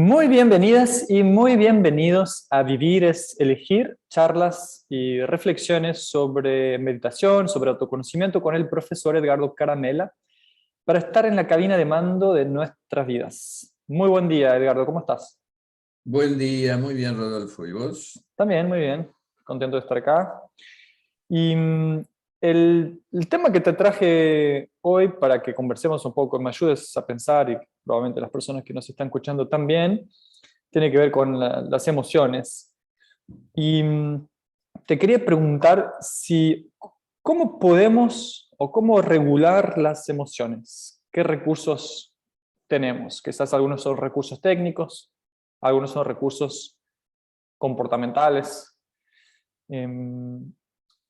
Muy bienvenidas y muy bienvenidos a Vivir es Elegir, charlas y reflexiones sobre meditación, sobre autoconocimiento con el profesor Edgardo Caramela, para estar en la cabina de mando de nuestras vidas. Muy buen día, Edgardo, ¿cómo estás? Buen día, muy bien, Rodolfo. ¿Y vos? También, muy bien, contento de estar acá. Y el tema que te traje hoy para que conversemos un poco, me ayudes a pensar y probablemente las personas que nos están escuchando también, tiene que ver con las emociones. Y te quería preguntar si, ¿cómo podemos o cómo regular las emociones? ¿Qué recursos tenemos? Quizás algunos son recursos técnicos, algunos son recursos comportamentales. Em,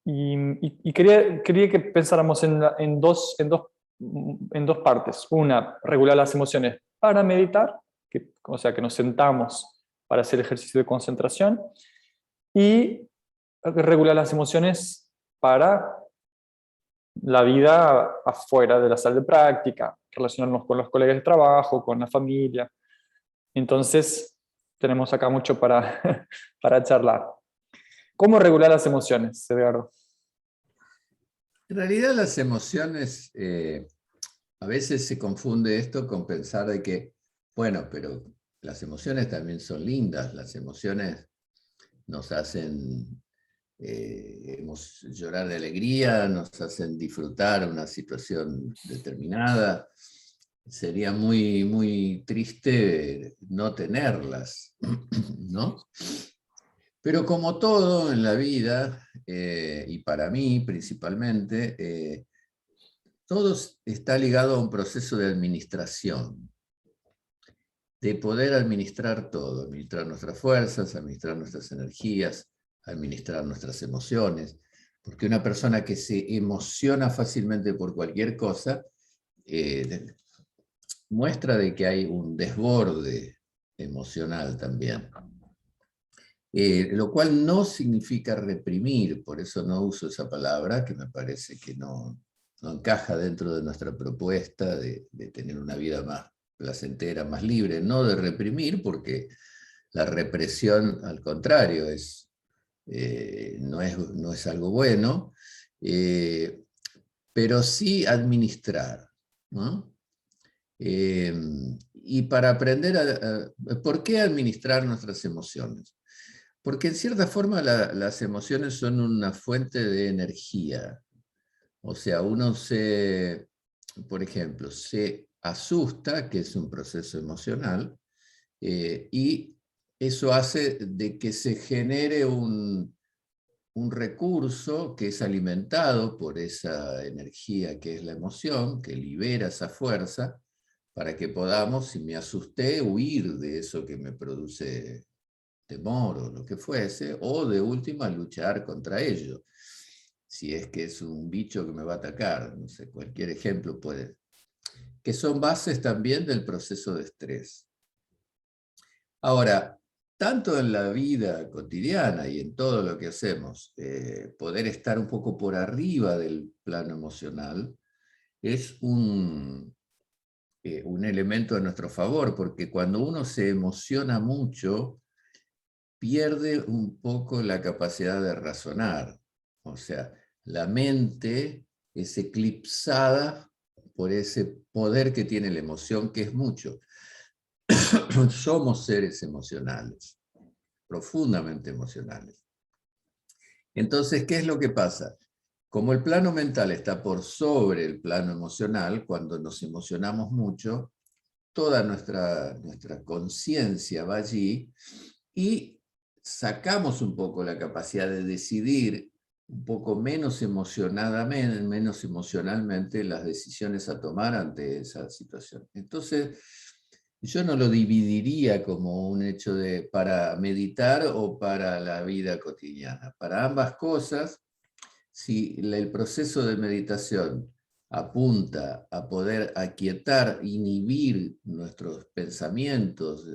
y quería que pensáramos en dos partes. Una, regular las emociones para meditar, o sea, que nos sentamos para hacer ejercicio de concentración, y regular las emociones para la vida afuera de la sala de práctica, relacionarnos con los colegas de trabajo, con la familia. Entonces, tenemos acá mucho para, para charlar. ¿Cómo regular las emociones, Edgardo? En realidad las emociones, a veces se confunde esto con pensar de que, bueno, pero las emociones también son lindas, las emociones nos hacen llorar de alegría, nos hacen disfrutar una situación determinada. Sería muy, muy triste no tenerlas, ¿no? Pero como todo en la vida, y para mí principalmente, todo está ligado a un proceso de administración, de poder administrar todo, administrar nuestras fuerzas, administrar nuestras energías, administrar nuestras emociones, porque una persona que se emociona fácilmente por cualquier cosa, muestra de que hay un desborde emocional también. Lo cual no significa reprimir, por eso no uso esa palabra, que me parece que no encaja dentro de nuestra propuesta de tener una vida más placentera, más libre, no de reprimir, porque la represión, al contrario, no es algo bueno, pero sí administrar, ¿no? Y para aprender ¿por qué administrar nuestras emociones? Porque en cierta forma las emociones son una fuente de energía. O sea, por ejemplo, se asusta, que es un proceso emocional, y eso hace de que se genere un recurso que es alimentado por esa energía que es la emoción, que libera esa fuerza, para que podamos, si me asusté, huir de eso que me produce temor o lo que fuese, o de última luchar contra ello, si es que es un bicho que me va a atacar, no sé, cualquier ejemplo puede, que son bases también del proceso de estrés. Ahora, tanto en la vida cotidiana y en todo lo que hacemos, poder estar un poco por arriba del plano emocional es un elemento a nuestro favor, porque cuando uno se emociona mucho, pierde un poco la capacidad de razonar. O sea, la mente es eclipsada por ese poder que tiene la emoción, que es mucho. Somos seres emocionales, profundamente emocionales. Entonces, ¿qué es lo que pasa? Como el plano mental está por sobre el plano emocional, cuando nos emocionamos mucho, toda nuestra conciencia va allí y sacamos un poco la capacidad de decidir un poco menos emocionalmente las decisiones a tomar ante esa situación. Entonces, yo no lo dividiría como un hecho para meditar o para la vida cotidiana. Para ambas cosas, si el proceso de meditación apunta a poder aquietar, inhibir nuestros pensamientos,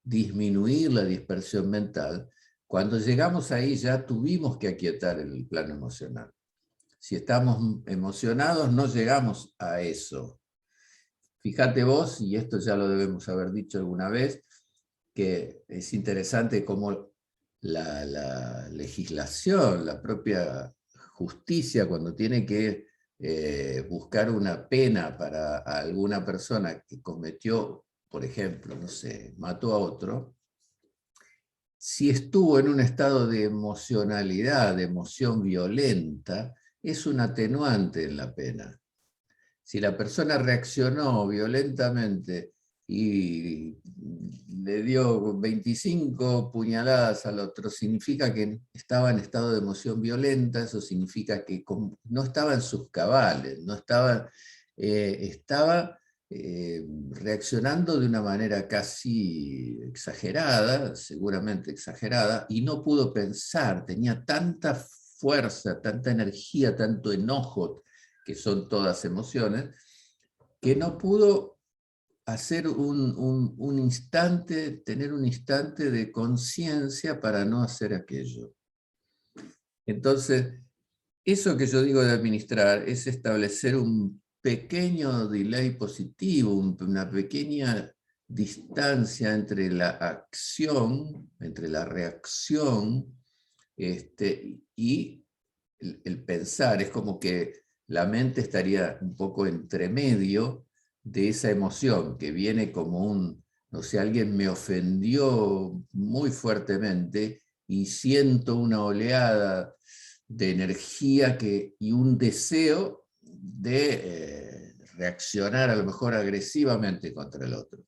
disminuir la dispersión mental, cuando llegamos ahí ya tuvimos que aquietar el plano emocional. Si estamos emocionados, no llegamos a eso. Fíjate vos, y esto ya lo debemos haber dicho alguna vez, que es interesante cómo la legislación, la propia justicia, cuando tiene que buscar una pena para alguna persona que cometió, por ejemplo, no sé, mató a otro, si estuvo en un estado de emocionalidad, de emoción violenta, es un atenuante en la pena. Si la persona reaccionó violentamente y le dio 25 puñaladas al otro, significa que estaba en estado de emoción violenta, eso significa que no estaba en sus cabales, no estaba, estaba reaccionando de una manera casi exagerada, seguramente exagerada, y no pudo pensar, tenía tanta fuerza, tanta energía, tanto enojo, que son todas emociones, que no pudo hacer un instante, tener un instante de conciencia para no hacer aquello. Entonces, eso que yo digo de administrar es establecer un pequeño delay positivo, una pequeña distancia entre la acción, entre la reacción y el pensar. Es como que la mente estaría un poco entre medio de esa emoción que viene como no sé, alguien me ofendió muy fuertemente y siento una oleada de energía y un deseo de reaccionar a lo mejor agresivamente contra el otro.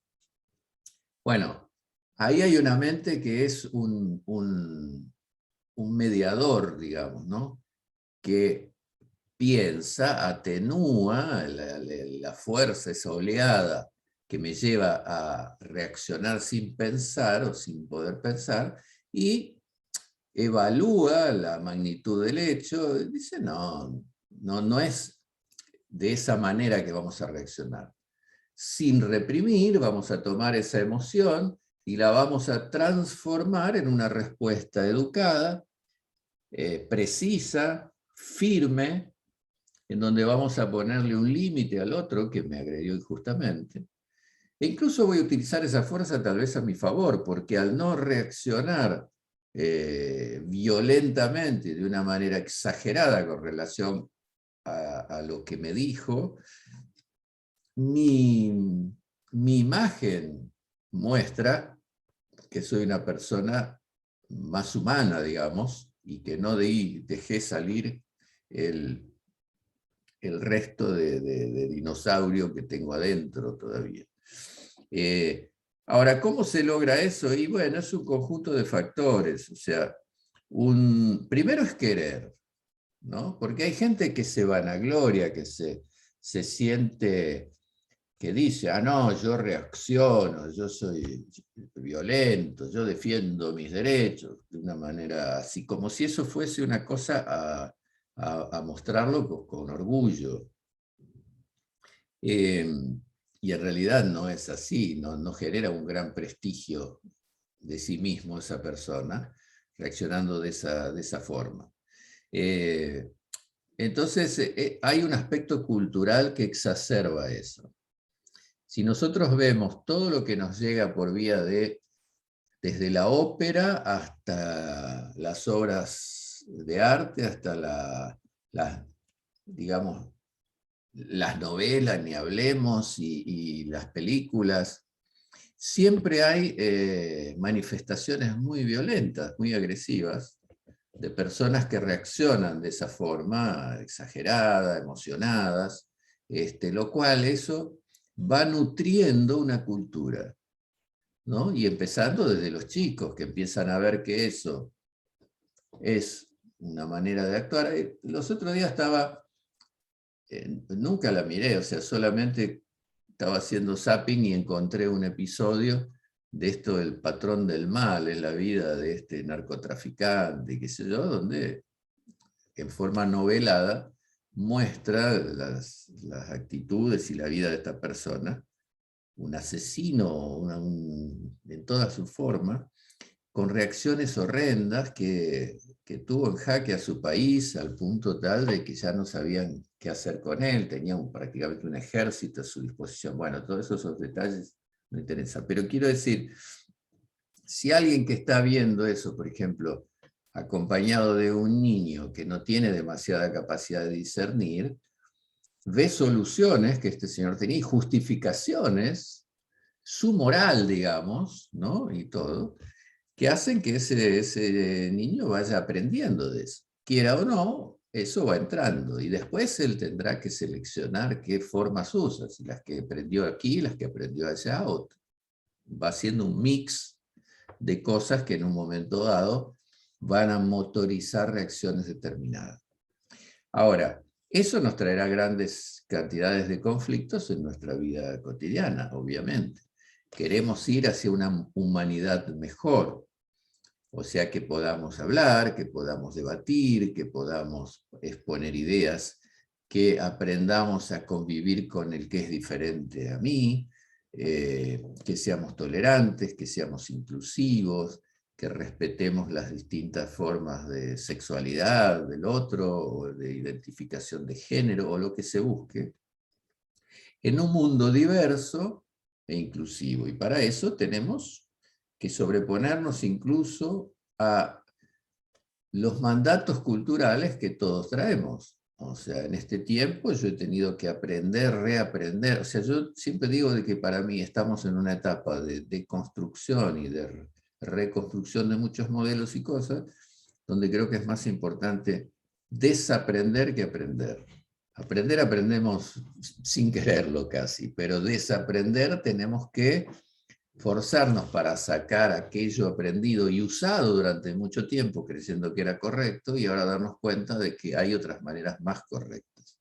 Bueno, ahí hay una mente que es un mediador, digamos, ¿no? Que piensa, atenúa la fuerza, esa oleada que me lleva a reaccionar sin pensar o sin poder pensar, y evalúa la magnitud del hecho, y dice, no es de esa manera que vamos a reaccionar. Sin reprimir, vamos a tomar esa emoción y la vamos a transformar en una respuesta educada, precisa, firme, en donde vamos a ponerle un límite al otro que me agredió injustamente. E incluso voy a utilizar esa fuerza tal vez a mi favor, porque al no reaccionar violentamente, de una manera exagerada con relación a lo que me dijo, mi imagen muestra que soy una persona más humana, digamos, y que no dejé salir el resto de dinosaurio que tengo adentro todavía. Ahora, ¿cómo se logra eso? Y bueno, es un conjunto de factores. O sea, primero es querer, ¿no? Porque hay gente que se vanagloria, que se siente, que dice, no, yo reacciono, yo soy violento, yo defiendo mis derechos, de una manera así, como si eso fuese una cosa a mostrarlo con orgullo. Y en realidad no es así, no genera un gran prestigio de sí mismo esa persona, reaccionando de esa forma. Entonces, hay un aspecto cultural que exacerba eso. Si nosotros vemos todo lo que nos llega por vía desde la ópera hasta las obras de arte, hasta digamos, las novelas, ni hablemos, y las películas, siempre hay manifestaciones muy violentas, muy agresivas, de personas que reaccionan de esa forma, exagerada, emocionadas, lo cual eso va nutriendo una cultura, ¿no? Y empezando desde los chicos, que empiezan a ver que eso es una manera de actuar. Los otros días nunca la miré, o sea, solamente estaba haciendo zapping y encontré un episodio de esto del patrón del mal en la vida de este narcotraficante, qué sé yo, donde en forma novelada muestra las actitudes y la vida de esta persona, un asesino en toda su forma, con reacciones horrendas que tuvo en jaque a su país al punto tal de que ya no sabían qué hacer con él, tenía prácticamente un ejército a su disposición. Bueno, todos esos detalles no interesan, pero quiero decir Si alguien que está viendo eso, por ejemplo, acompañado de un niño que no tiene demasiada capacidad de discernir, ve soluciones que este señor tenía y justificaciones, su moral, digamos, ¿no? Y todo, que hacen que ese niño vaya aprendiendo de eso. Quiera o no, eso va entrando. Y después él tendrá que seleccionar qué formas usa, si las que aprendió aquí, las que aprendió allá, o va haciendo un mix de cosas que en un momento dado van a motorizar reacciones determinadas. Ahora, eso nos traerá grandes cantidades de conflictos en nuestra vida cotidiana, obviamente. Queremos ir hacia una humanidad mejor, o sea, que podamos hablar, que podamos debatir, que podamos exponer ideas, que aprendamos a convivir con el que es diferente a mí, que seamos tolerantes, que seamos inclusivos, que respetemos las distintas formas de sexualidad del otro, o de identificación de género, o lo que se busque, en un mundo diverso e inclusivo. Y para eso tenemos que sobreponernos incluso a los mandatos culturales que todos traemos. O sea, en este tiempo yo he tenido que aprender, reaprender. O sea, yo siempre digo de que para mí estamos en una etapa de construcción y de reconstrucción de muchos modelos y cosas, donde creo que es más importante desaprender que aprender. Aprender aprendemos sin quererlo casi, pero desaprender tenemos que forzarnos para sacar aquello aprendido y usado durante mucho tiempo, creyendo que era correcto, y ahora darnos cuenta de que hay otras maneras más correctas.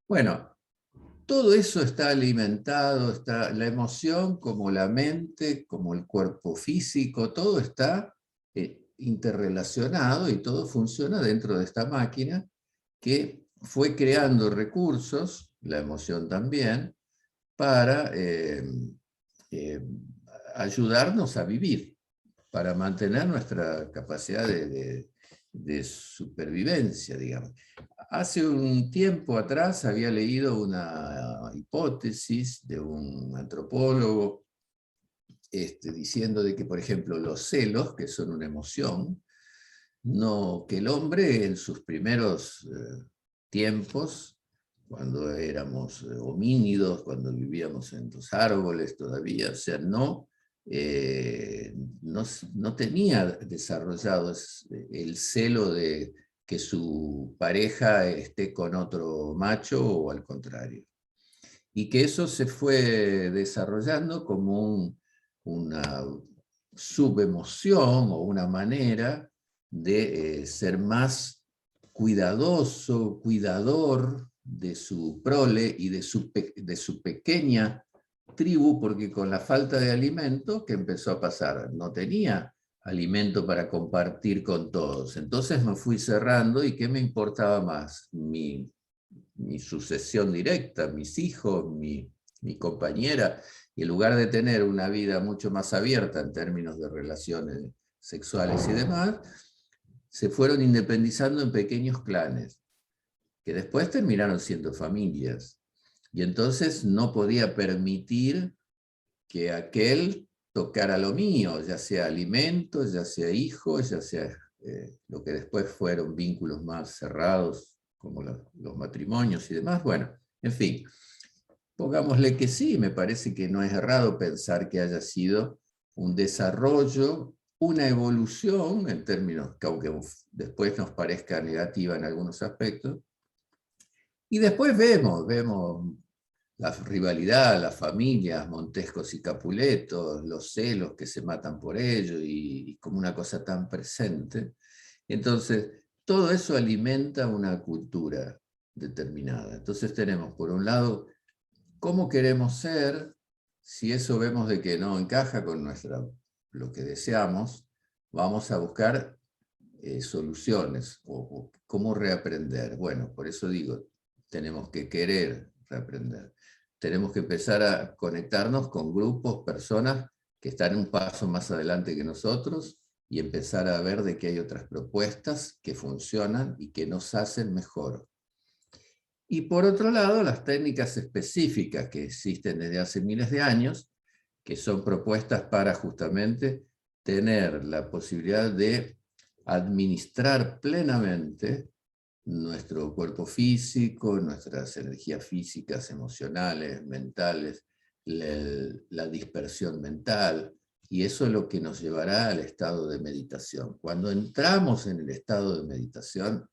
Bueno, todo eso está alimentado, está la emoción como la mente, como el cuerpo físico, todo está interrelacionado y todo funciona dentro de esta máquina que fue creando recursos, la emoción también, para eh, ayudarnos a vivir, para mantener nuestra capacidad de supervivencia, digamos. Hace un tiempo atrás había leído una hipótesis de un antropólogo diciendo de que, por ejemplo, los celos, que son una emoción, no, que el hombre en sus primeros tiempos, cuando éramos homínidos, cuando vivíamos en los árboles todavía, o sea, no tenía desarrollado el celo de que su pareja esté con otro macho o al contrario. Y que eso se fue desarrollando como una subemoción o una manera de ser más cuidadoso, cuidador de su prole y de su pequeña tribu, porque con la falta de alimento, ¿qué empezó a pasar? No tenía alimento para compartir con todos. Entonces me fui cerrando, y ¿qué me importaba más? Mi sucesión directa, mis hijos, mi compañera, y en lugar de tener una vida mucho más abierta en términos de relaciones sexuales y demás, se fueron independizando en pequeños clanes, que después terminaron siendo familias. Y entonces no podía permitir que aquel tocara lo mío, ya sea alimentos, ya sea hijos, ya sea lo que después fueron vínculos más cerrados, como los matrimonios y demás. Bueno, en fin, pongámosle que sí, me parece que no es errado pensar que haya sido un desarrollo, una evolución, en términos que aunque después nos parezca negativa en algunos aspectos. Y después vemos la rivalidad, las familias, Montescos y Capuletos, los celos que se matan por ello, y como una cosa tan presente. Entonces, todo eso alimenta una cultura determinada. Entonces tenemos, por un lado, cómo queremos ser. Si eso vemos de que no encaja con lo que deseamos, vamos a buscar soluciones o cómo reaprender. Bueno, por eso digo, tenemos que querer reaprender. Tenemos que empezar a conectarnos con grupos, personas que están un paso más adelante que nosotros, y empezar a ver de que hay otras propuestas que funcionan y que nos hacen mejor. Y por otro lado, las técnicas específicas que existen desde hace miles de años, que son propuestas para justamente tener la posibilidad de administrar plenamente nuestro cuerpo físico, nuestras energías físicas, emocionales, mentales, la dispersión mental, y eso es lo que nos llevará al estado de meditación. Cuando entramos en el estado de meditación,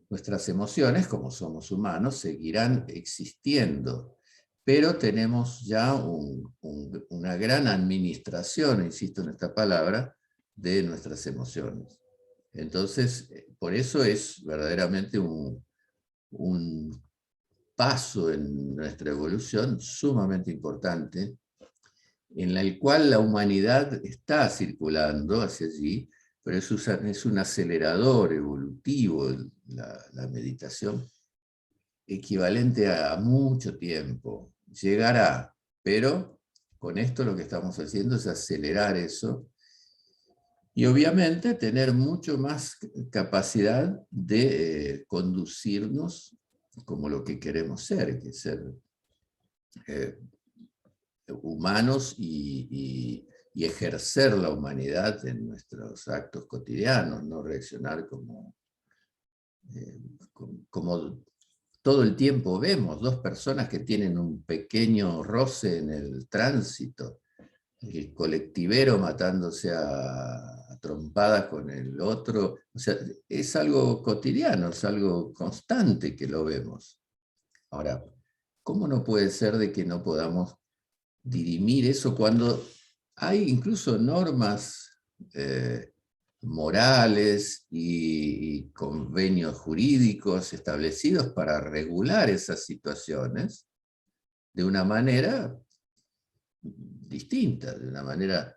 nuestras emociones, como somos humanos, seguirán existiendo, pero tenemos ya una gran administración, insisto en esta palabra, de nuestras emociones. Entonces, por eso es verdaderamente un paso en nuestra evolución sumamente importante, en el cual la humanidad está circulando hacia allí, pero es un acelerador evolutivo la meditación, equivalente a mucho tiempo. Llegará, pero con esto lo que estamos haciendo es acelerar eso, y obviamente tener mucho más capacidad de conducirnos como lo que queremos ser, que es ser humanos y ejercer la humanidad en nuestros actos cotidianos, no reaccionar como todo el tiempo vemos, dos personas que tienen un pequeño roce en el tránsito, el colectivero matándose a trompadas con el otro, o sea, es algo cotidiano, es algo constante que lo vemos. Ahora, ¿cómo no puede ser de que no podamos dirimir eso cuando hay incluso normas morales y convenios jurídicos establecidos para regular esas situaciones de una manera distinta, de una manera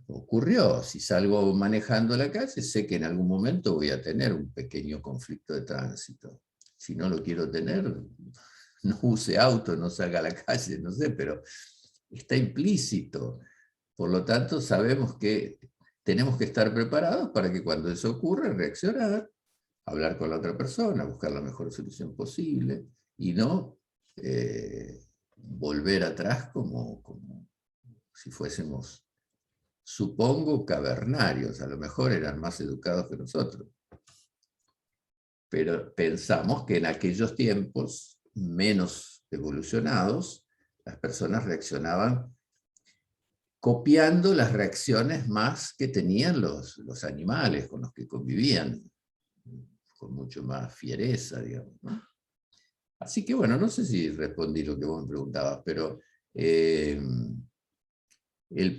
ocurrió? Si salgo manejando la calle, sé que en algún momento voy a tener un pequeño conflicto de tránsito. Si no lo quiero tener, no use auto, no salga a la calle, no sé, pero está implícito. Por lo tanto, sabemos que tenemos que estar preparados para que cuando eso ocurra, reaccionar, hablar con la otra persona, buscar la mejor solución posible, y no volver atrás como si fuésemos, supongo, cavernarios. A lo mejor eran más educados que nosotros. Pero pensamos que en aquellos tiempos menos evolucionados, las personas reaccionaban copiando las reacciones más que tenían los animales con los que convivían, con mucho más fiereza, digamos, ¿no? Así que bueno, no sé si respondí lo que vos me preguntabas, pero el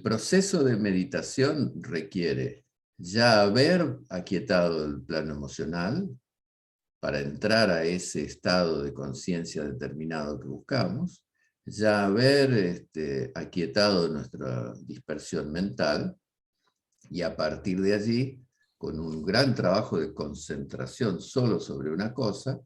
proceso de meditación requiere ya haber aquietado el plano emocional para entrar a ese estado de conciencia determinado que buscamos, ya haber aquietado nuestra dispersión mental, y a partir de allí, con un gran trabajo de concentración solo sobre una cosa,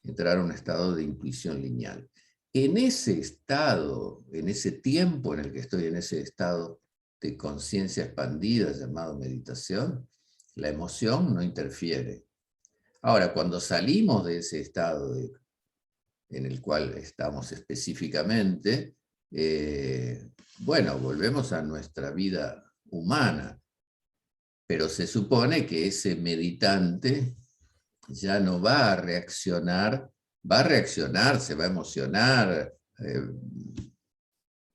entrar a un estado de intuición lineal. En ese estado, en ese tiempo en el que estoy en ese estado de conciencia expandida llamado meditación, la emoción no interfiere. Ahora, cuando salimos de ese estado en el cual estamos específicamente, bueno, volvemos a nuestra vida humana, pero se supone que ese meditante ya no va a reaccionar, se va a emocionar,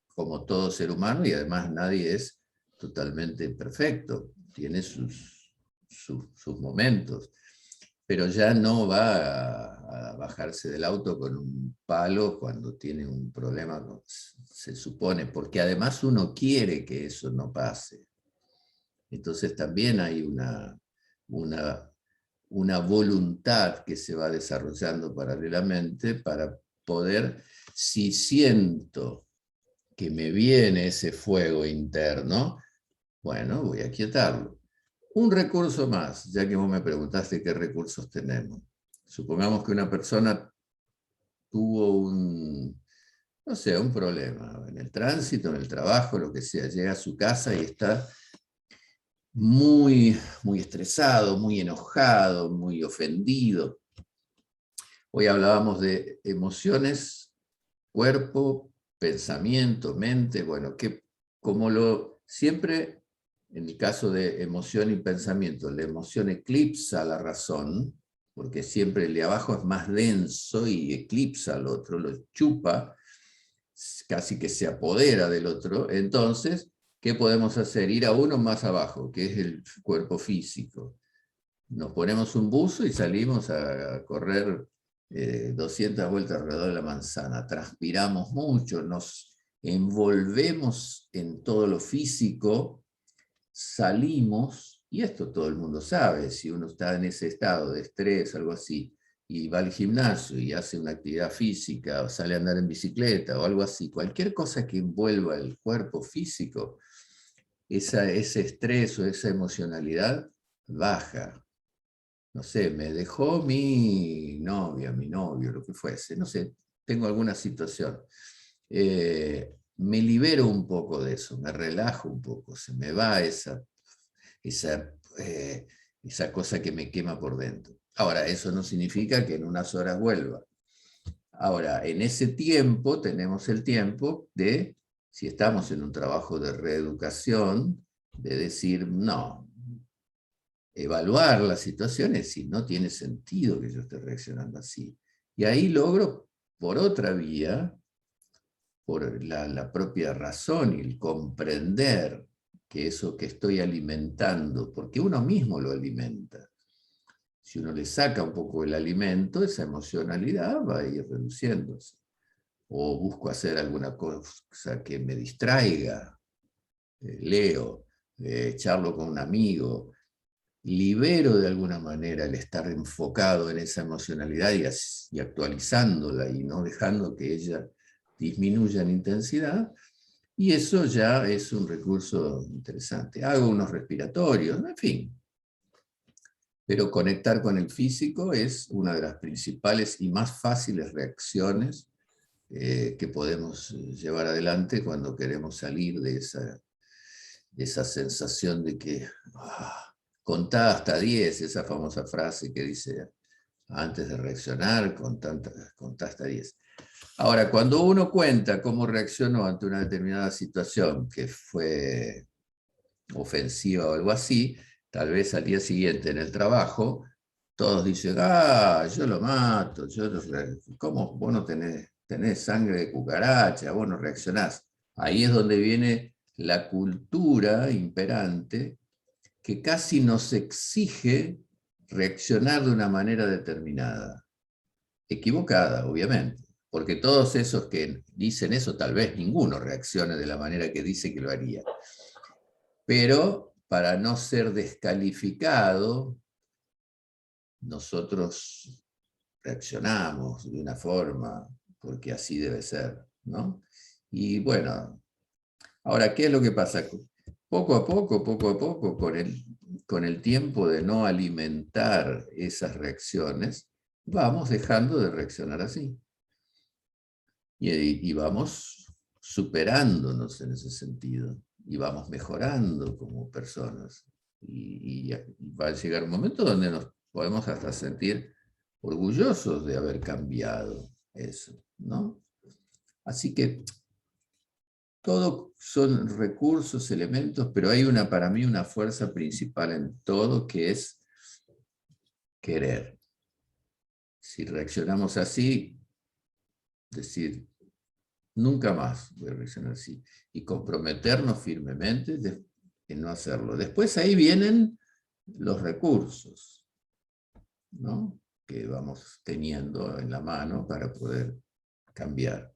como todo ser humano, y además nadie es totalmente perfecto, tiene sus momentos, pero ya no va a bajarse del auto con un palo cuando tiene un problema, se supone, porque además uno quiere que eso no pase. Entonces también hay una voluntad que se va desarrollando paralelamente para poder, si siento que me viene ese fuego interno, bueno, voy a quietarlo. Un recurso más, ya que vos me preguntaste qué recursos tenemos. Supongamos que una persona tuvo no sé, un problema en el tránsito, en el trabajo, lo que sea, llega a su casa y está muy, muy estresado, muy enojado, muy ofendido. Hoy hablábamos de emociones, cuerpo, pensamiento, mente, bueno, que como siempre En el caso de emoción y pensamiento, la emoción eclipsa la razón, porque siempre el de abajo es más denso y eclipsa al otro, lo chupa, casi que se apodera del otro. Entonces, ¿qué podemos hacer? Ir a uno más abajo, que es el cuerpo físico. Nos ponemos un buzo y salimos a correr 200 vueltas alrededor de la manzana. Transpiramos mucho, nos envolvemos en todo lo físico, salimos, y esto todo el mundo sabe, si uno está en ese estado de estrés, algo así, y va al gimnasio y hace una actividad física, o sale a andar en bicicleta o algo así, cualquier cosa que envuelva el cuerpo físico, ese estrés o esa emocionalidad baja. No sé, me dejó mi novia, mi novio, lo que fuese, no sé, tengo alguna situación. Me libero un poco de eso, me relajo un poco, se me va esa, esa cosa que me quema por dentro. Ahora, eso no significa que en unas horas vuelva. Ahora, en ese tiempo tenemos el tiempo de, si estamos en un trabajo de reeducación, de decir, no, evaluar las situaciones si no tiene sentido que yo esté reaccionando así. Y ahí logro, por otra vía, por la propia razón y el comprender que eso que estoy alimentando, porque uno mismo lo alimenta. Si uno le saca un poco el alimento, esa emocionalidad va a ir reduciéndose. O busco hacer alguna cosa que me distraiga, leo, charlo con un amigo, libero de alguna manera el estar enfocado en esa emocionalidad y actualizándola y no dejando que ella disminuya en intensidad, y eso ya es un recurso interesante. Hago unos respiratorios, en fin. Pero conectar con el físico es una de las principales y más fáciles reacciones que podemos llevar adelante cuando queremos salir de esa sensación de que contá hasta 10, esa famosa frase que dice antes de reaccionar, contá hasta 10. Ahora, cuando uno cuenta cómo reaccionó ante una determinada situación que fue ofensiva o algo así, tal vez al día siguiente en el trabajo, todos dicen, yo lo mato, ¿cómo vos no tenés sangre de cucaracha, vos no reaccionás? Ahí es donde viene la cultura imperante que casi nos exige reaccionar de una manera determinada, equivocada, obviamente, porque todos esos que dicen eso, tal vez ninguno reaccione de la manera que dice que lo haría. Pero para no ser descalificado, nosotros reaccionamos de una forma, porque así debe ser, ¿no? Y bueno, ahora, ¿qué es lo que pasa? Poco a poco, con el tiempo de no alimentar esas reacciones, vamos dejando de reaccionar así. Y vamos superándonos en ese sentido. Y vamos mejorando como personas. Y va a llegar un momento donde nos podemos hasta sentir orgullosos de haber cambiado eso, ¿no? Así que todo son recursos, elementos, pero hay para mí una fuerza principal en todo que es querer. Si reaccionamos así, decir, nunca más voy a reaccionar así. Y comprometernos firmemente en no hacerlo. Después ahí vienen los recursos, ¿no?, que vamos teniendo en la mano para poder cambiar.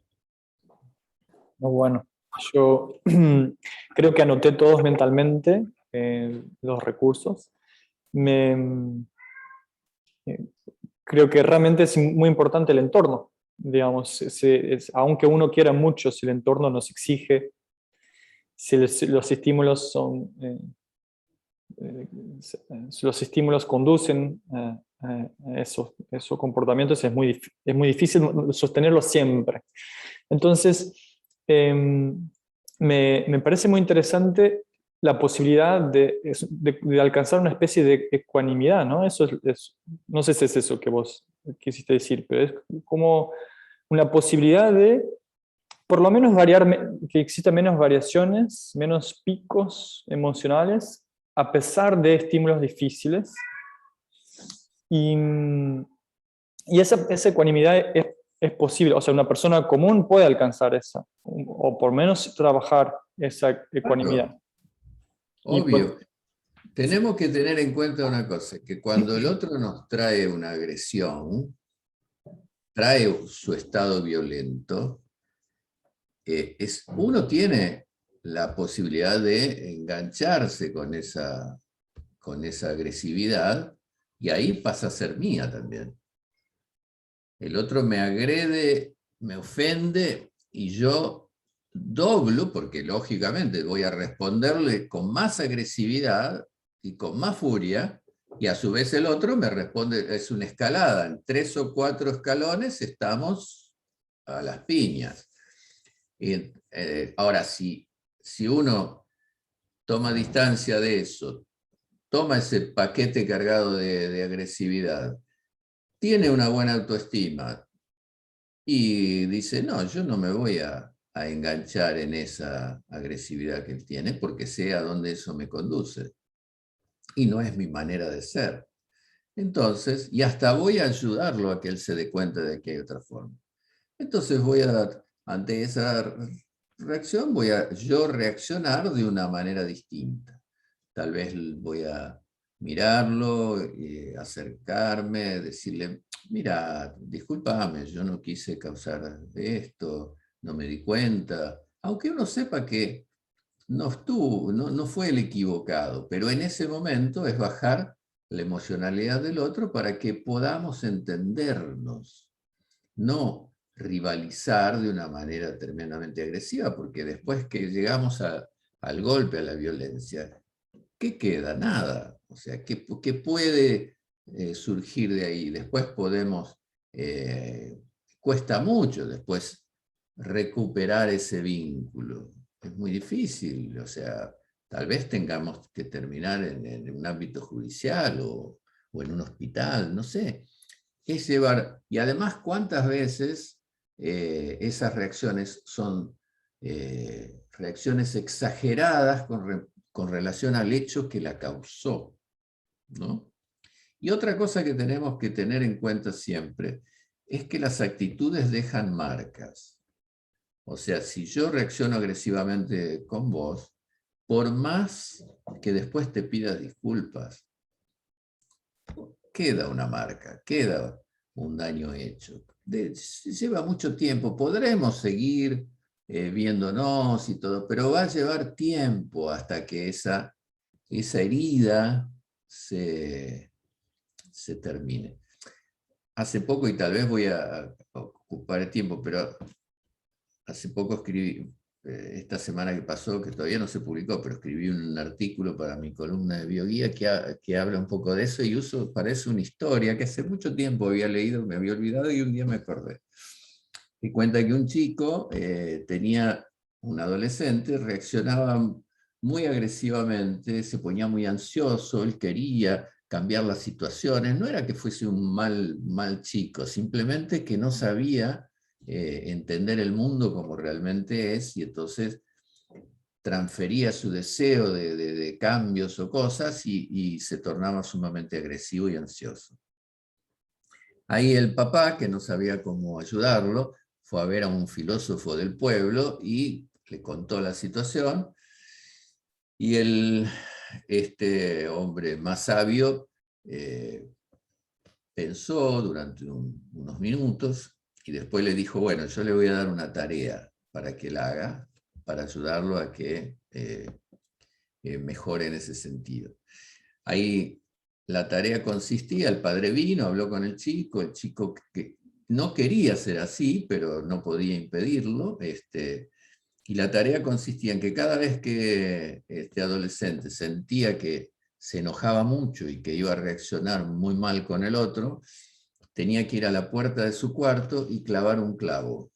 Muy bueno. Yo creo que anoté todos mentalmente los recursos. Creo que realmente es muy importante el entorno. Digamos, aunque uno quiera mucho, si el entorno nos exige, si los estímulos son, los estímulos conducen a esos comportamientos, es muy difícil sostenerlo siempre. Entonces, me parece muy interesante la posibilidad de alcanzar una especie de ecuanimidad, ¿no? No sé si es eso que vos quisiste decir, pero es como una posibilidad de por lo menos que existan menos variaciones, menos picos emocionales, a pesar de estímulos difíciles. Y, y esa ecuanimidad es posible, o sea, una persona común puede alcanzar esa, o por lo menos trabajar esa ecuanimidad. Claro, Y pues, obvio. Tenemos que tener en cuenta una cosa, que cuando el otro nos trae una agresión, trae su estado violento, uno tiene la posibilidad de engancharse con esa agresividad y ahí pasa a ser mía también. El otro me agrede, me ofende y yo doblo, porque lógicamente voy a responderle con más agresividad y con más furia, y a su vez el otro me responde, es una escalada, en 3 o 4 escalones estamos a las piñas. Y, ahora, si uno toma distancia de eso, toma ese paquete cargado de agresividad, tiene una buena autoestima y dice, no, yo no me voy a enganchar en esa agresividad que él tiene porque sé a dónde eso me conduce. Y no es mi manera de ser. Entonces, y hasta voy a ayudarlo a que él se dé cuenta de que hay otra forma. Entonces ante esa reacción, voy a yo reaccionar de una manera distinta. Tal vez voy a mirarlo, acercarme, decirle, mira, discúlpame, yo no quise causar esto, no me di cuenta. Aunque uno sepa que no fue el equivocado, pero en ese momento es bajar la emocionalidad del otro para que podamos entendernos, no rivalizar de una manera tremendamente agresiva, porque después que llegamos al golpe, a la violencia, ¿qué queda? Nada. O sea, ¿qué puede surgir de ahí? Después cuesta mucho después recuperar ese vínculo. Es muy difícil, o sea, tal vez tengamos que terminar en un ámbito judicial o en un hospital, no sé. Es llevar, y además cuántas veces esas reacciones son reacciones exageradas con relación al hecho que la causó, ¿no? Y otra cosa que tenemos que tener en cuenta siempre es que las actitudes dejan marcas. O sea, si yo reacciono agresivamente con vos, por más que después te pidas disculpas, queda una marca, queda un daño hecho. Lleva mucho tiempo, podremos seguir viéndonos y todo, pero va a llevar tiempo hasta que esa herida se termine. Hace poco, y tal vez voy a ocupar el tiempo, pero hace poco escribí, esta semana que pasó, que todavía no se publicó, pero escribí un artículo para mi columna de bioguía que habla un poco de eso y uso para eso una historia que hace mucho tiempo había leído, me había olvidado y un día me acordé. Y cuenta que un chico tenía un adolescente, reaccionaba muy agresivamente, se ponía muy ansioso, él quería cambiar las situaciones, no era que fuese un mal chico, simplemente que no sabía entender el mundo como realmente es y entonces transfería su deseo de cambios o cosas y se tornaba sumamente agresivo y ansioso. Ahí el papá, que no sabía cómo ayudarlo, fue a ver a un filósofo del pueblo y le contó la situación y este hombre más sabio pensó durante unos minutos y después le dijo, bueno, yo le voy a dar una tarea para que la haga, para ayudarlo a que mejore en ese sentido. Ahí la tarea consistía, el padre vino, habló con el chico que no quería ser así, pero no podía impedirlo, y la tarea consistía en que cada vez que este adolescente sentía que se enojaba mucho y que iba a reaccionar muy mal con el otro, tenía que ir a la puerta de su cuarto y clavar un clavo.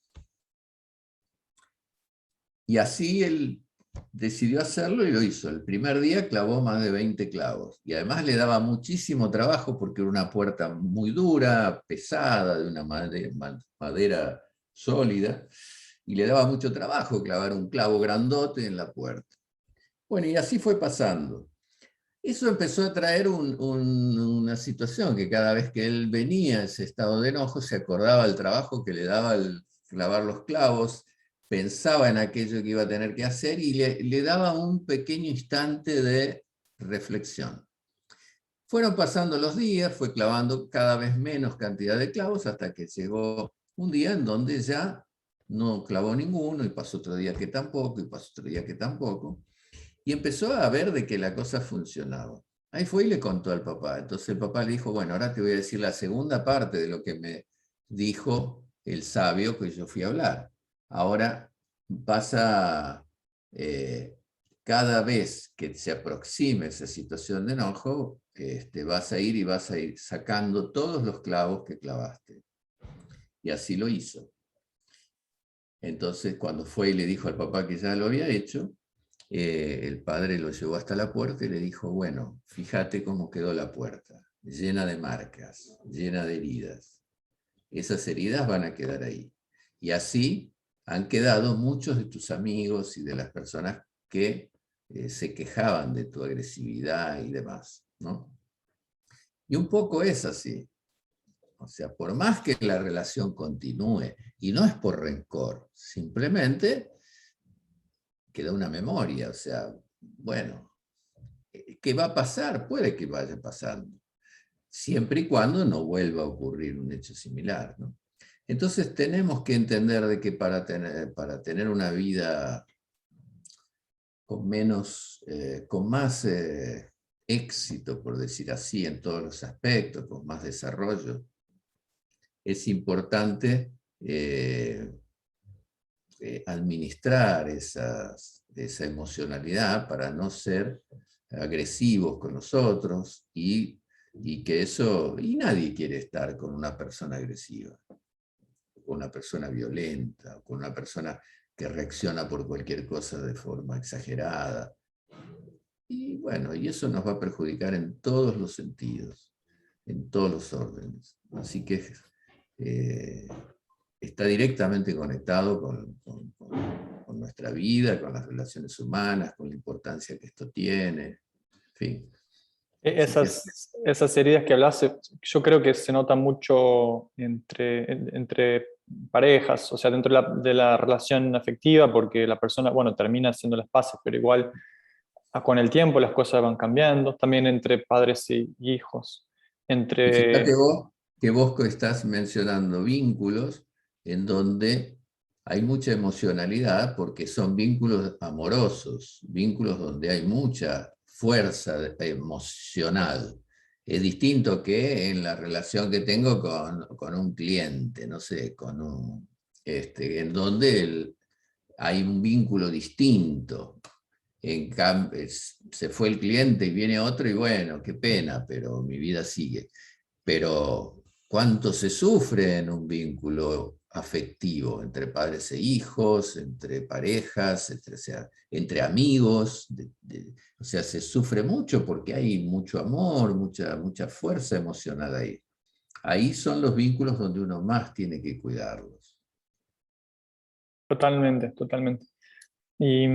Y así él decidió hacerlo y lo hizo. El primer día clavó más de 20 clavos. Y además le daba muchísimo trabajo porque era una puerta muy dura, pesada, de una madera sólida. y le daba mucho trabajo clavar un clavo grandote en la puerta. Bueno, y así fue pasando. Eso empezó a traer una situación que cada vez que él venía, ese estado de enojo, se acordaba del trabajo que le daba el clavar los clavos, pensaba en aquello que iba a tener que hacer y le daba un pequeño instante de reflexión. Fueron pasando los días, fue clavando cada vez menos cantidad de clavos hasta que llegó un día en donde ya no clavó ninguno y pasó otro día que tampoco y pasó otro día que tampoco. Y empezó a ver de que la cosa funcionaba. Ahí fue y le contó al papá. Entonces el papá le dijo, bueno, ahora te voy a decir la segunda parte de lo que me dijo el sabio que yo fui a hablar. Ahora vas a, cada vez que se aproxime esa situación de enojo, vas a ir y vas a ir sacando todos los clavos que clavaste. Y así lo hizo. Entonces cuando fue y le dijo al papá que ya lo había hecho, el padre lo llevó hasta la puerta y le dijo, bueno, fíjate cómo quedó la puerta, llena de marcas, llena de heridas. Esas heridas van a quedar ahí. Y así han quedado muchos de tus amigos y de las personas que se quejaban de tu agresividad y demás, ¿no? Y un poco es así. O sea, por más que la relación continúe, y no es por rencor, simplemente queda una memoria, o sea, bueno, ¿qué va a pasar? Puede que vaya pasando, siempre y cuando no vuelva a ocurrir un hecho similar, ¿no? Entonces tenemos que entender de que para tener una vida con menos, con más éxito, por decir así, en todos los aspectos, con más desarrollo, es importante administrar esa emocionalidad para no ser agresivos con los otros y que eso, y nadie quiere estar con una persona agresiva, con una persona violenta, con una persona que reacciona por cualquier cosa de forma exagerada. Y bueno, y eso nos va a perjudicar en todos los sentidos, en todos los órdenes. Así que está directamente conectado con nuestra vida, con las relaciones humanas, con la importancia que esto tiene, en fin. Así que Esas heridas que hablas, yo creo que se nota mucho entre parejas, o sea, dentro de la relación afectiva, porque la persona, bueno, termina haciendo las paces, pero igual con el tiempo las cosas van cambiando, también entre padres y hijos, y fíjate entre... vos que vos estás mencionando vínculos en donde hay mucha emocionalidad porque son vínculos amorosos, vínculos donde hay mucha fuerza emocional. Es distinto que en la relación que tengo con un cliente, no sé, en donde hay un vínculo distinto. En cambio, se fue el cliente y viene otro y bueno, qué pena, pero mi vida sigue. Pero ¿cuánto se sufre en un vínculo afectivo entre padres e hijos, entre parejas, entre amigos? O sea, se sufre mucho porque hay mucho amor, mucha fuerza emocional ahí. Ahí son los vínculos donde uno más tiene que cuidarlos. Totalmente, totalmente. Y,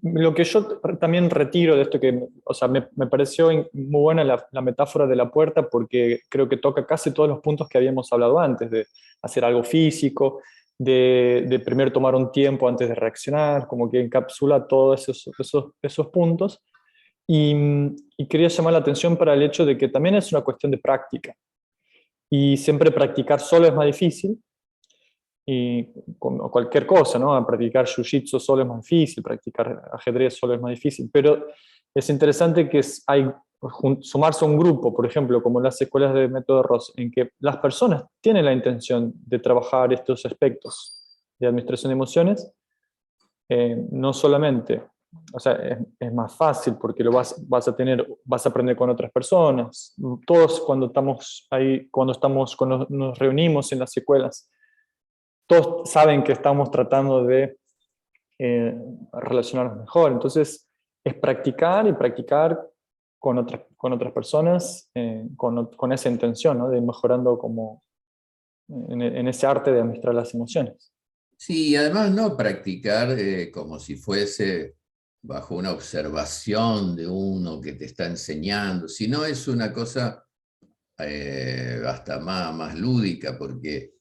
lo que yo también retiro de esto, que, o sea, me pareció muy buena la metáfora de la puerta, porque creo que toca casi todos los puntos que habíamos hablado antes, de hacer algo físico, de primero tomar un tiempo antes de reaccionar, como que encapsula todos esos puntos. Y, y quería llamar la atención para el hecho de que también es una cuestión de práctica. Y siempre practicar solo es más difícil, y como cualquier cosa, ¿no? Practicar jiu-jitsu solo es más difícil, practicar ajedrez solo es más difícil, pero es interesante que hay sumarse a un grupo, por ejemplo, como las escuelas de método Ross, en que las personas tienen la intención de trabajar estos aspectos de administración de emociones, no solamente, o sea, es más fácil porque vas a aprender con otras personas. Todos cuando estamos ahí, cuando nos reunimos en las escuelas, todos saben que estamos tratando de relacionarnos mejor. Entonces, es practicar y practicar con otras personas con esa intención, ¿no? De ir mejorando como en ese arte de administrar las emociones. Sí, y además no practicar como si fuese bajo una observación de uno que te está enseñando, sino es una cosa hasta más lúdica, porque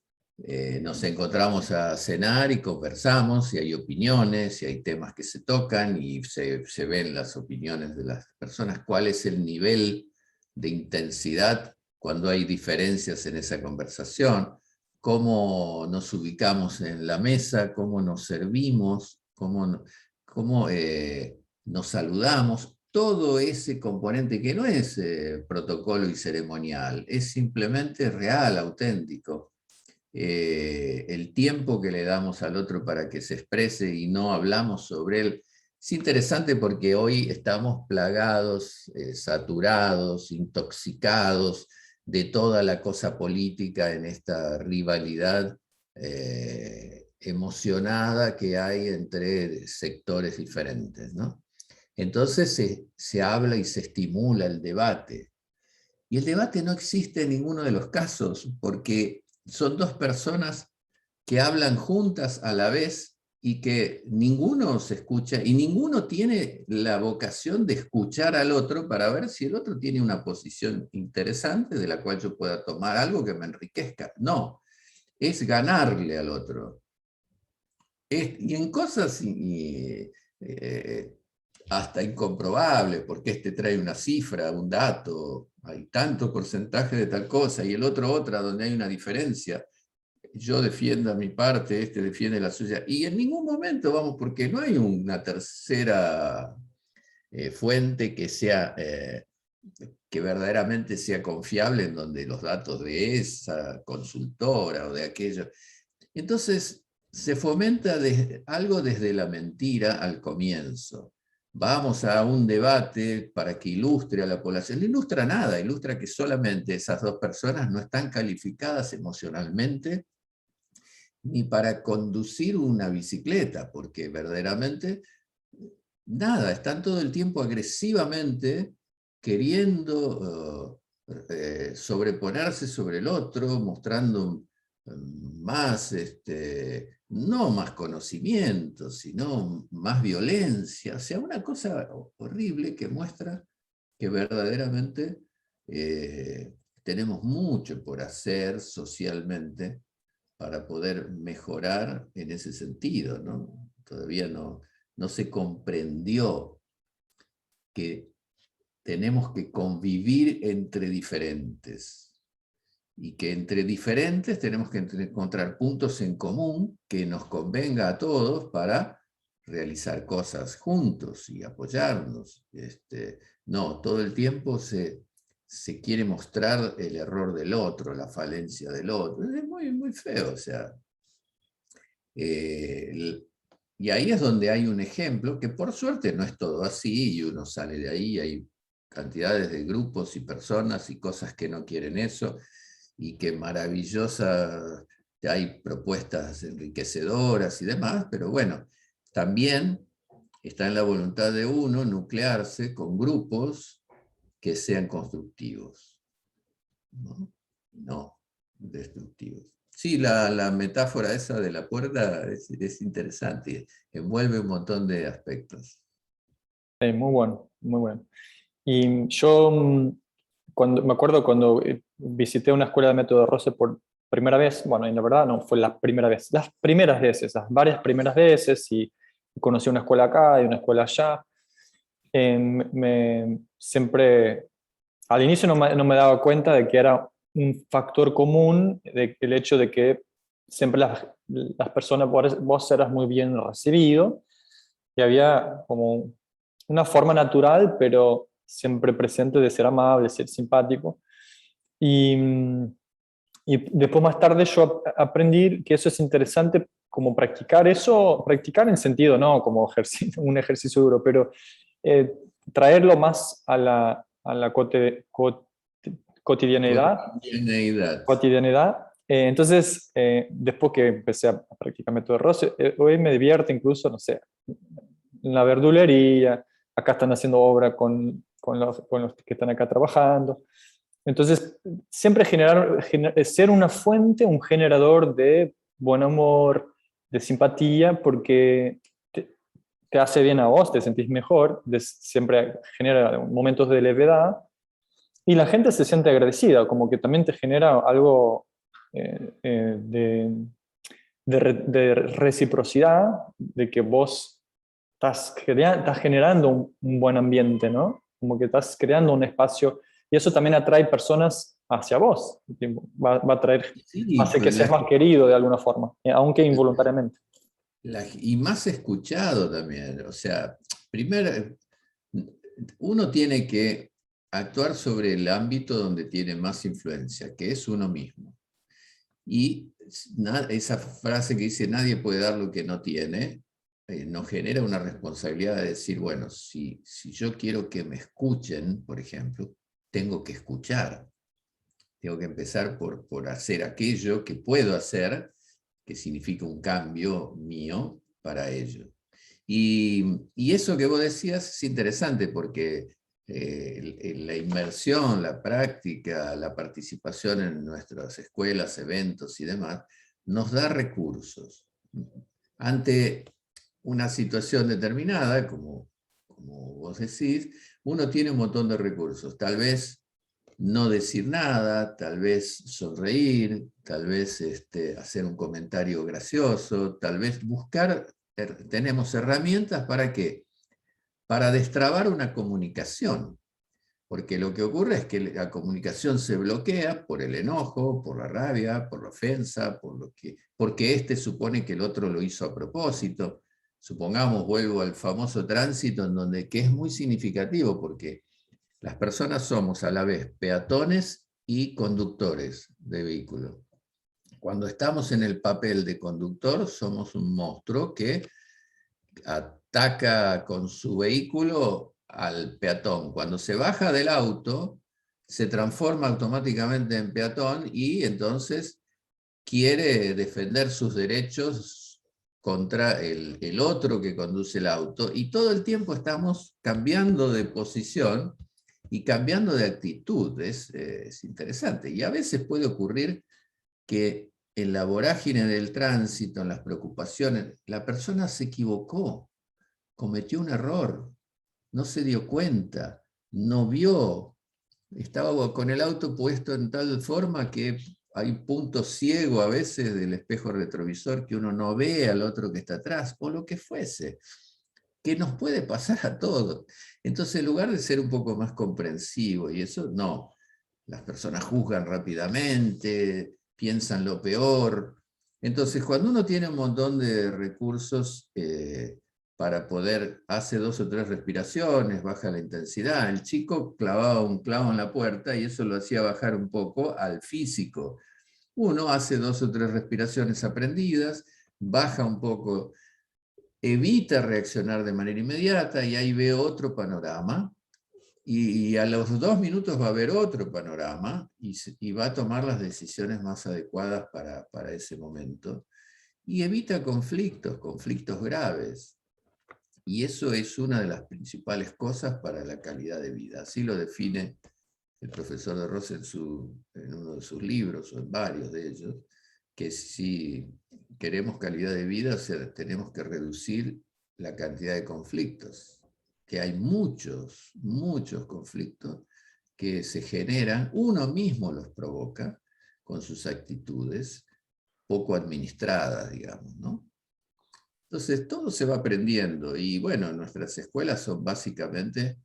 nos encontramos a cenar y conversamos, y hay opiniones, y hay temas que se tocan, y se ven las opiniones de las personas, cuál es el nivel de intensidad cuando hay diferencias en esa conversación, cómo nos ubicamos en la mesa, cómo nos servimos, cómo nos saludamos, todo ese componente que no es protocolo y ceremonial, es simplemente real, auténtico. El tiempo que le damos al otro para que se exprese y no hablamos sobre él. Es interesante porque hoy estamos plagados, saturados, intoxicados de toda la cosa política en esta rivalidad emocionada que hay entre sectores diferentes, ¿no? Entonces se habla y se estimula el debate. Y el debate no existe en ninguno de los casos, porque son dos personas que hablan juntas a la vez y que ninguno se escucha y ninguno tiene la vocación de escuchar al otro para ver si el otro tiene una posición interesante de la cual yo pueda tomar algo que me enriquezca. No, es ganarle al otro. Y en cosas eh, hasta incomprobables, porque este trae una cifra, un dato, hay tanto porcentaje de tal cosa y el otro otra donde hay una diferencia. Yo defiendo a mi parte, este defiende la suya, y en ningún momento vamos, porque no hay una tercera fuente que verdaderamente sea confiable en donde los datos de esa consultora o de aquello. Entonces, se fomenta algo desde la mentira al comienzo. Vamos a un debate para que ilustre a la población. No ilustra nada, ilustra que solamente esas dos personas no están calificadas emocionalmente ni para conducir una bicicleta, porque verdaderamente nada, están todo el tiempo agresivamente queriendo sobreponerse sobre el otro, mostrando más, no más conocimiento, sino más violencia. O sea, una cosa horrible que muestra que verdaderamente tenemos mucho por hacer socialmente para poder mejorar en ese sentido, ¿no? Todavía no se comprendió que tenemos que convivir entre diferentes y que entre diferentes tenemos que encontrar puntos en común que nos convenga a todos para realizar cosas juntos y apoyarnos. No, todo el tiempo se quiere mostrar el error del otro, la falencia del otro. Es muy feo, o sea. Y ahí es donde hay un ejemplo, que por suerte no es todo así, y uno sale de ahí, hay cantidades de grupos y personas y cosas que no quieren eso, y que maravillosa, hay propuestas enriquecedoras y demás, pero bueno, también está en la voluntad de uno nuclearse con grupos que sean constructivos, no, no destructivos. Sí, la metáfora esa de la puerta es interesante, envuelve un montón de aspectos. Muy bueno, muy bueno. Y yo me acuerdo cuando visité una escuela de método Rose por primera vez, bueno, y la verdad no fue la primera vez, las primeras veces, las varias primeras veces, y conocí una escuela acá y una escuela allá. Siempre, al inicio no me daba cuenta de que era un factor común el hecho de que siempre las personas, vos eras muy bien recibido, y había como una forma natural, pero siempre presente de ser amable, ser simpático. Y, y después más tarde yo aprendí que eso es interesante, como practicar eso, practicar en sentido, no como un ejercicio duro, pero eh, traerlo más a la cotidianidad. Cotidianeidad. Cotidianidad. Entonces, después que empecé a practicar método Rose, hoy me divierte incluso, no sé, en la verdulería, acá están haciendo obra con los que están acá trabajando. Entonces, siempre ser una fuente, un generador de buen amor, de simpatía porque te hace bien a vos, te sentís mejor, siempre genera momentos de levedad y la gente se siente agradecida, como que también te genera algo de reciprocidad, de que vos estás generando un buen ambiente, ¿no? Como que estás creando un espacio y eso también atrae personas hacia vos, va a traer, Sí, hace que pues seas más querido de alguna forma, aunque involuntariamente. y más escuchado también. O sea, primero, uno tiene que actuar sobre el ámbito donde tiene más influencia, que es uno mismo. Y esa frase que dice nadie puede dar lo que no tiene, nos genera una responsabilidad de decir, bueno, si yo quiero que me escuchen, por ejemplo, tengo que escuchar. Tengo que empezar por hacer aquello que puedo hacer, que significa un cambio mío para ello. Y eso que vos decías es interesante porque la inmersión, la práctica, la participación en nuestras escuelas, eventos y demás, nos da recursos. Ante una situación determinada, como vos decís, uno tiene un montón de recursos. Tal vez no decir nada, tal vez sonreír, tal vez hacer un comentario gracioso, tal vez buscar, tenemos herramientas para qué, para destrabar una comunicación, porque lo que ocurre es que la comunicación se bloquea por el enojo, por la rabia, por la ofensa, porque supone que el otro lo hizo a propósito. Supongamos, vuelvo al famoso tránsito, en donde, que es muy significativo, porque las personas somos a la vez peatones y conductores de vehículo. Cuando estamos en el papel de conductor, somos un monstruo que ataca con su vehículo al peatón. Cuando se baja del auto, se transforma automáticamente en peatón y entonces quiere defender sus derechos contra el otro que conduce el auto, y todo el tiempo estamos cambiando de posición y cambiando de actitud. Es interesante. Y a veces puede ocurrir que en la vorágine del tránsito, en las preocupaciones, la persona se equivocó, cometió un error, no se dio cuenta, no vio, estaba con el auto puesto en tal forma que hay punto ciego a veces del espejo retrovisor que uno no ve al otro que está atrás, o lo que fuese, que nos puede pasar a todos. Entonces, en lugar de ser un poco más comprensivo, y eso no, las personas juzgan rápidamente, piensan lo peor. Entonces, cuando uno tiene un montón de recursos para poder, hace 2 o 3 respiraciones, baja la intensidad. El chico clavaba un clavo en la puerta y eso lo hacía bajar un poco al físico. Uno hace 2 o 3 respiraciones aprendidas, baja un poco, evita reaccionar de manera inmediata y ahí ve otro panorama. Y a los 2 minutos va a haber otro panorama y va a tomar las decisiones más adecuadas para ese momento. Y evita conflictos graves. Y eso es una de las principales cosas para la calidad de vida. Así lo define el profesor de Ross en uno de sus libros, o en varios de ellos, que si queremos calidad de vida, o sea, tenemos que reducir la cantidad de conflictos, que hay muchos conflictos que se generan, uno mismo los provoca con sus actitudes poco administradas, digamos, ¿no? Entonces, todo se va aprendiendo y bueno, nuestras escuelas son básicamente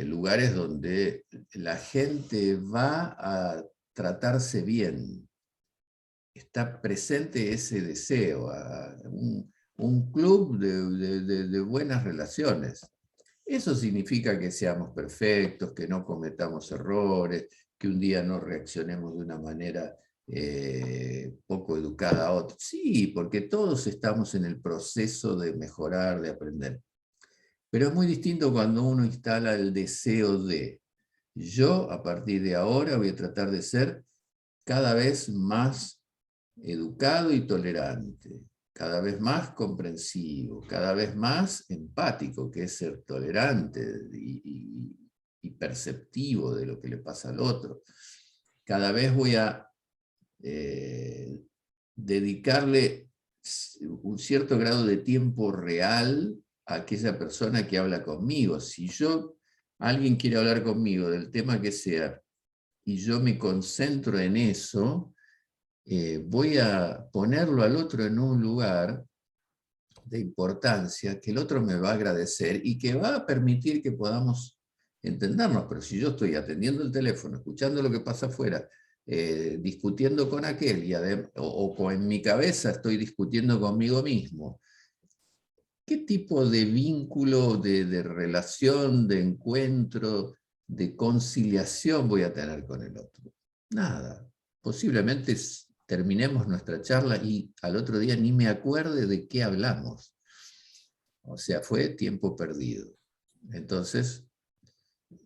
lugares donde la gente va a tratarse bien. Está presente ese deseo, un club de buenas relaciones. Eso significa que seamos perfectos, que no cometamos errores, que un día no reaccionemos de una manera poco educada a otros. Sí, porque todos estamos en el proceso de mejorar, de aprender. Pero es muy distinto cuando uno instala el deseo de, yo a partir de ahora voy a tratar de ser cada vez más educado y tolerante, cada vez más comprensivo, cada vez más empático, que es ser tolerante y perceptivo de lo que le pasa al otro. Cada vez voy a dedicarle un cierto grado de tiempo real a aquella persona que habla conmigo. Si alguien quiere hablar conmigo del tema que sea, y yo me concentro en eso, voy a ponerlo al otro en un lugar de importancia que el otro me va a agradecer y que va a permitir que podamos entendernos. Pero si yo estoy atendiendo el teléfono, escuchando lo que pasa afuera, discutiendo con aquel, o en mi cabeza estoy discutiendo conmigo mismo, ¿qué tipo de vínculo, de relación, de encuentro, de conciliación voy a tener con el otro? Nada. Posiblemente terminemos nuestra charla y al otro día ni me acuerde de qué hablamos. O sea, fue tiempo perdido. Entonces,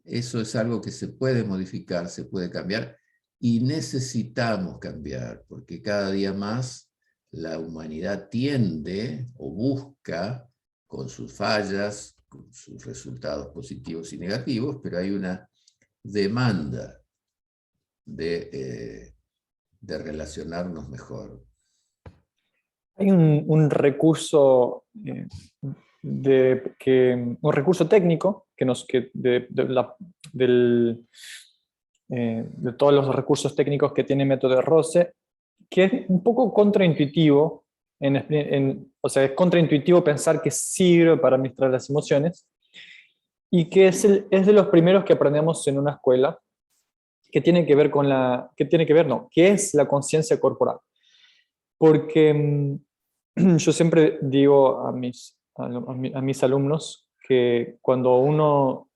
eso es algo que se puede modificar, se puede cambiar y necesitamos cambiar, porque cada día más la humanidad tiende o busca, con sus fallas, con sus resultados positivos y negativos, pero hay una demanda de relacionarnos mejor. Hay un recurso, un recurso técnico de todos los recursos técnicos que tiene Método de Rose, que es un poco contraintuitivo, o sea, es contraintuitivo pensar que sirve para administrar las emociones, y que es de los primeros que aprendemos en una escuela, que tiene que ver que es la conciencia corporal. Porque yo siempre digo a mis alumnos que cuando uno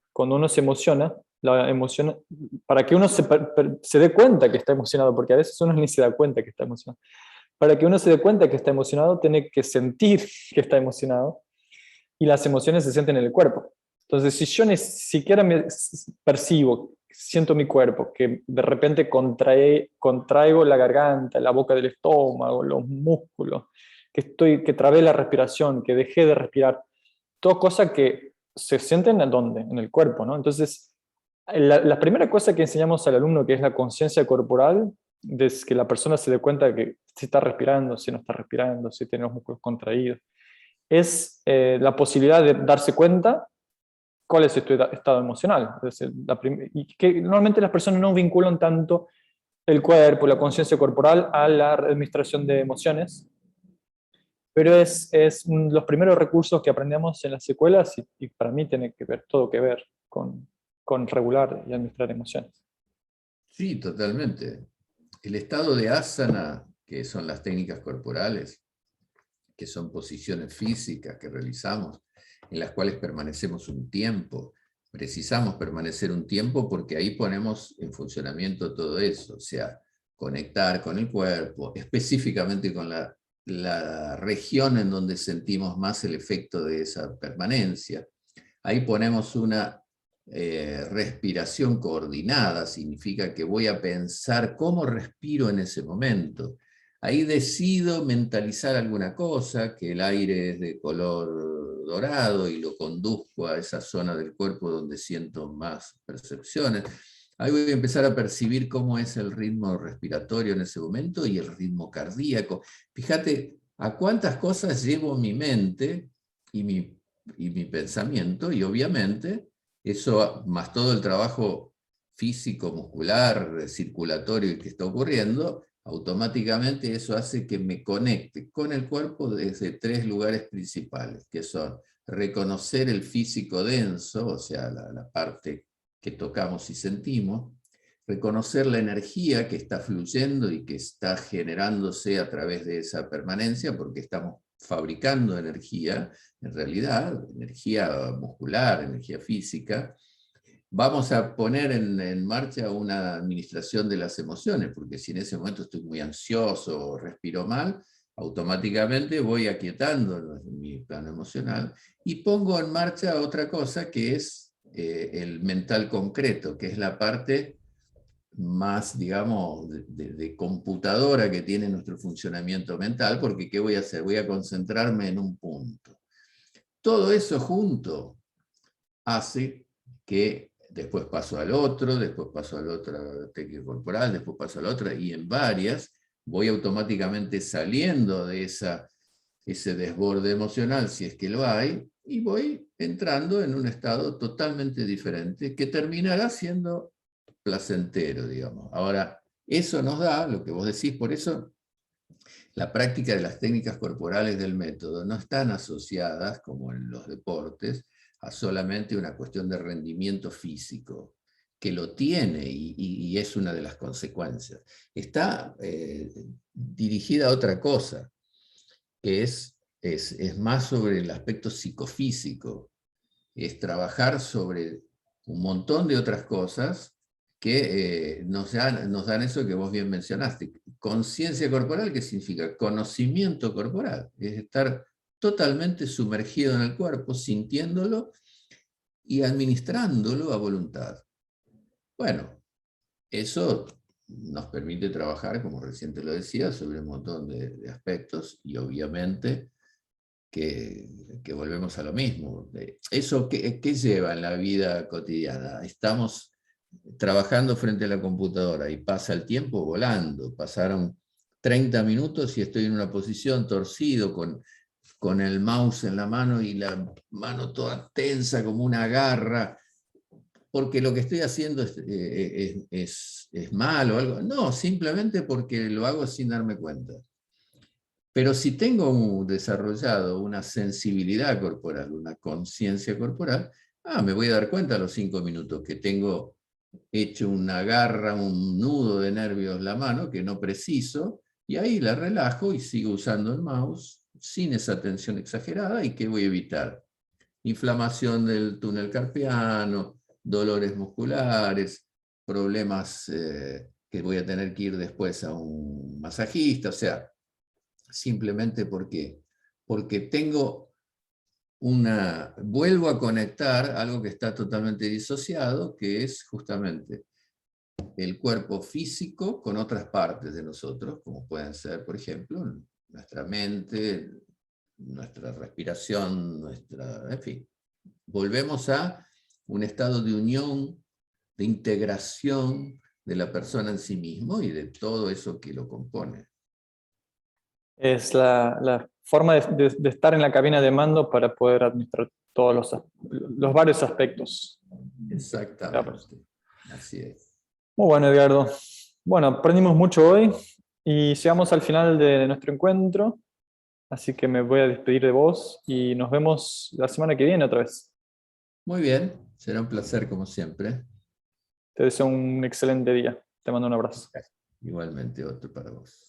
se emociona, la emoción, para que uno se dé cuenta que está emocionado, porque a veces uno ni se da cuenta que está emocionado, para que uno se dé cuenta que está emocionado, tiene que sentir que está emocionado, y las emociones se sienten en el cuerpo. Entonces, si yo ni siquiera siento mi cuerpo, que de repente contraigo la garganta, la boca del estómago, los músculos, que trabé la respiración, que dejé de respirar, todas cosas que se sienten ¿en dónde? En el cuerpo, ¿no? Entonces, la primera cosa que enseñamos al alumno, que es la conciencia corporal, es que la persona se dé cuenta que si está respirando, si no está respirando, si tiene los músculos contraídos, es la posibilidad de darse cuenta cuál es tu estado emocional. Es decir, y que normalmente las personas no vinculan tanto el cuerpo, la conciencia corporal a la administración de emociones, pero es los primeros recursos que aprendemos en las escuelas, y para mí tiene todo que ver con regular y administrar emociones. Sí, totalmente. El estado de asana, que son las técnicas corporales, que son posiciones físicas que realizamos, en las cuales permanecemos un tiempo. Precisamos permanecer un tiempo porque ahí ponemos en funcionamiento todo eso, o sea, conectar con el cuerpo, específicamente con la región en donde sentimos más el efecto de esa permanencia. Ahí ponemos una respiración coordinada, significa que voy a pensar cómo respiro en ese momento. Ahí decido mentalizar alguna cosa, que el aire es de color dorado y lo conduzco a esa zona del cuerpo donde siento más percepciones. Ahí voy a empezar a percibir cómo es el ritmo respiratorio en ese momento y el ritmo cardíaco. Fíjate a cuántas cosas llevo mi mente y mi pensamiento, y obviamente eso, más todo el trabajo físico, muscular, circulatorio que está ocurriendo, automáticamente eso hace que me conecte con el cuerpo desde 3 lugares principales, que son reconocer el físico denso, o sea, la parte que tocamos y sentimos, reconocer la energía que está fluyendo y que está generándose a través de esa permanencia, porque estamos fabricando energía, en realidad, energía muscular, energía física. Vamos a poner en marcha una administración de las emociones, porque si en ese momento estoy muy ansioso o respiro mal, automáticamente voy aquietando mi plano emocional y pongo en marcha otra cosa que es el mental concreto, que es la parte más, digamos, de computadora que tiene nuestro funcionamiento mental, porque ¿qué voy a hacer? Voy a concentrarme en un punto. Todo eso junto hace que después paso al otro, después paso a la otra técnica corporal, después paso a la otra, y en varias voy automáticamente saliendo de esa ese desborde emocional, si es que lo hay, y voy entrando en un estado totalmente diferente que terminará siendo placentero, digamos. Ahora, eso nos da, lo que vos decís, por eso la práctica de las técnicas corporales del método no están asociadas, como en los deportes, a solamente una cuestión de rendimiento físico, que lo tiene y es una de las consecuencias. Está dirigida a otra cosa, que es más sobre el aspecto psicofísico, es trabajar sobre un montón de otras cosas que nos dan eso que vos bien mencionaste. Conciencia corporal, ¿qué significa? Conocimiento corporal, es estar totalmente sumergido en el cuerpo, sintiéndolo y administrándolo a voluntad. Bueno, eso nos permite trabajar, como recién te lo decía, sobre un montón de aspectos y obviamente que volvemos a lo mismo. ¿Eso qué lleva en la vida cotidiana? Estamos trabajando frente a la computadora y pasa el tiempo volando. Pasaron 30 minutos y estoy en una posición torcido con el mouse en la mano y la mano toda tensa como una garra, porque lo que estoy haciendo es malo o algo. No, simplemente porque lo hago sin darme cuenta. Pero si tengo desarrollado una sensibilidad corporal, una conciencia corporal, me voy a dar cuenta a los 5 minutos que tengo hecho una garra, un nudo de nervios en la mano que no preciso, y ahí la relajo y sigo usando el mouse sin esa tensión exagerada. ¿Y qué voy a evitar? Inflamación del túnel carpiano, dolores musculares, problemas que voy a tener que ir después a un masajista, o sea, simplemente porque vuelvo a conectar algo que está totalmente disociado, que es justamente el cuerpo físico con otras partes de nosotros, como pueden ser, por ejemplo, nuestra mente, nuestra respiración, en fin. Volvemos a un estado de unión, de integración de la persona en sí mismo y de todo eso que lo compone. Es la forma de estar en la cabina de mando para poder administrar todos los varios aspectos. Exactamente, así es. Muy bueno, Edgardo. Bueno, aprendimos mucho hoy y llegamos al final de nuestro encuentro, así que me voy a despedir de vos y nos vemos la semana que viene otra vez. Muy bien, será un placer como siempre. Te deseo un excelente día. Te mando un abrazo. Igualmente otro para vos.